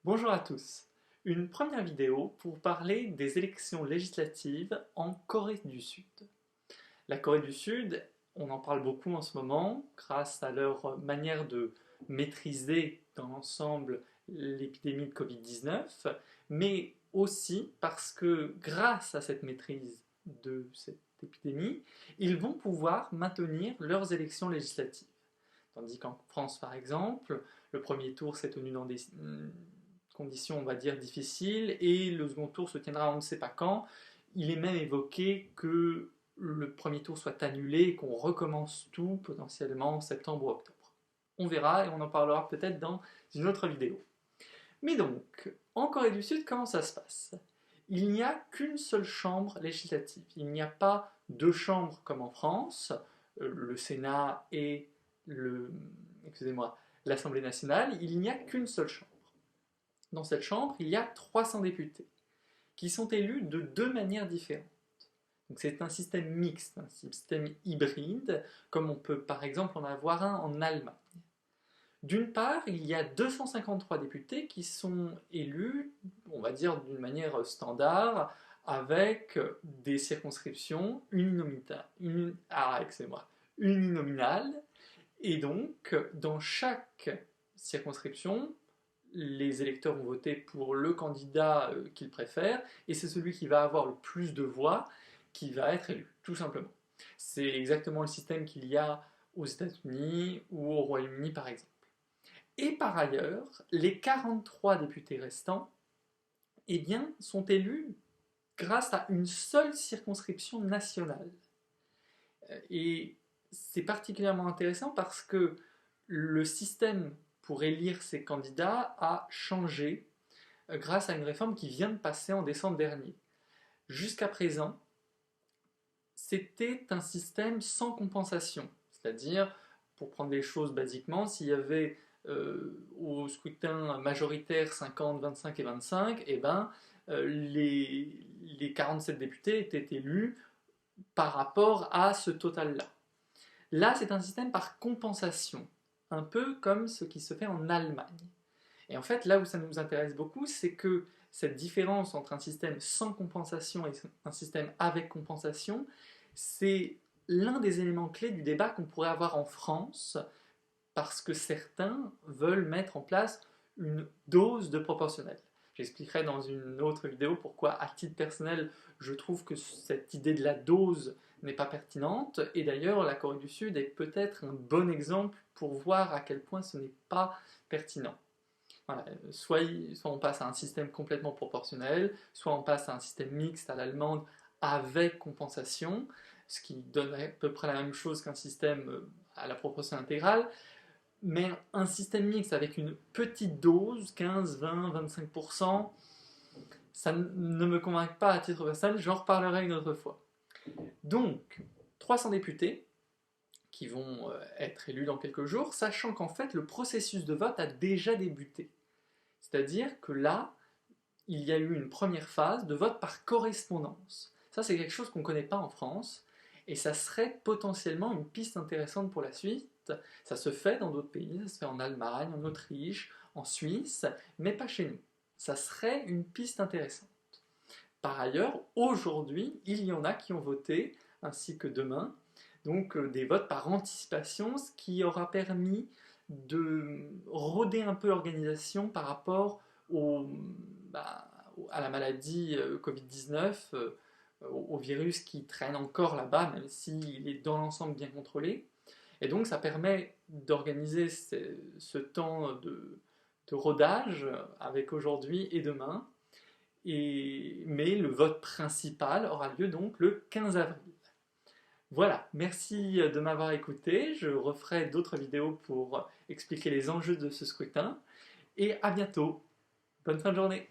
Bonjour à tous. Une première vidéo pour parler des élections législatives en Corée du Sud. La Corée du Sud, on en parle beaucoup en ce moment grâce à leur manière de maîtriser dans l'ensemble l'épidémie de Covid-19, mais aussi parce que grâce à cette maîtrise de cette épidémie, ils vont pouvoir maintenir leurs élections législatives. Tandis qu'en France, par exemple, le premier tour s'est tenu dans des conditions, on va dire, difficiles, et le second tour se tiendra on ne sait pas quand. Il est même évoqué que le premier tour soit annulé et qu'on recommence tout potentiellement en septembre ou octobre. On verra et on en parlera peut-être dans une autre vidéo. Mais donc, en Corée du Sud, comment ça se passe? Il n'y a qu'une seule chambre législative. Il n'y a pas deux chambres comme en France, le Sénat et excusez-moi, l'Assemblée nationale. Il n'y a qu'une seule chambre. Dans cette chambre, il y a 300 députés qui sont élus de deux manières différentes. Donc c'est un système mixte, un système hybride, comme on peut par exemple en avoir un en Allemagne. D'une part, il y a 253 députés qui sont élus, on va dire d'une manière standard, avec des circonscriptions uninominales, et donc dans chaque circonscription, les électeurs vont voter pour le candidat qu'ils préfèrent, et c'est celui qui va avoir le plus de voix qui va être élu, tout simplement. C'est exactement le système qu'il y a aux États-Unis ou au Royaume-Uni, par exemple. Et par ailleurs, les 43 députés restants eh bien, sont élus grâce à une seule circonscription nationale. Et c'est particulièrement intéressant parce que le système pour élire ces candidats a changé grâce à une réforme qui vient de passer en décembre dernier. Jusqu'à présent, c'était un système sans compensation, c'est-à-dire, pour prendre les choses basiquement, s'il y avait au scrutin majoritaire 50, 25 et 25, eh ben, les 47 députés étaient élus par rapport à ce total-là. Là, c'est un système par compensation, un peu comme ce qui se fait en Allemagne. Et en fait, là où ça nous intéresse beaucoup, c'est que cette différence entre un système sans compensation et un système avec compensation, c'est l'un des éléments clés du débat qu'on pourrait avoir en France, parce que certains veulent mettre en place une dose de proportionnel. J'expliquerai dans une autre vidéo pourquoi, à titre personnel, je trouve que cette idée de la dose n'est pas pertinente. Et d'ailleurs, la Corée du Sud est peut-être un bon exemple pour voir à quel point ce n'est pas pertinent. Voilà. Soit on passe à un système complètement proportionnel, soit on passe à un système mixte à l'allemande avec compensation, ce qui donne à peu près la même chose qu'un système à la proportion intégrale. Mais un système mixte avec une petite dose, 15, 20, 25%, ça ne me convainc pas à titre personnel, j'en reparlerai une autre fois. Donc, 300 députés qui vont être élus dans quelques jours, sachant qu'en fait le processus de vote a déjà débuté. C'est-à-dire que là, il y a eu une première phase de vote par correspondance. Ça, c'est quelque chose qu'on ne connaît pas en France, et ça serait potentiellement une piste intéressante pour la suite. Ça se fait dans d'autres pays, ça se fait en Allemagne, en Autriche, en Suisse, mais pas chez nous. Ça serait une piste intéressante. Par ailleurs, aujourd'hui, il y en a qui ont voté, ainsi que demain, donc des votes par anticipation, ce qui aura permis de roder un peu l'organisation par rapport à la maladie Covid-19, au virus qui traîne encore là-bas, même s'il est dans l'ensemble bien contrôlé. Et donc ça permet d'organiser ce temps de rodage avec aujourd'hui et demain. Mais le vote principal aura lieu donc le 15 avril. Voilà, merci de m'avoir écouté. Je referai d'autres vidéos pour expliquer les enjeux de ce scrutin. Et à bientôt. Bonne fin de journée.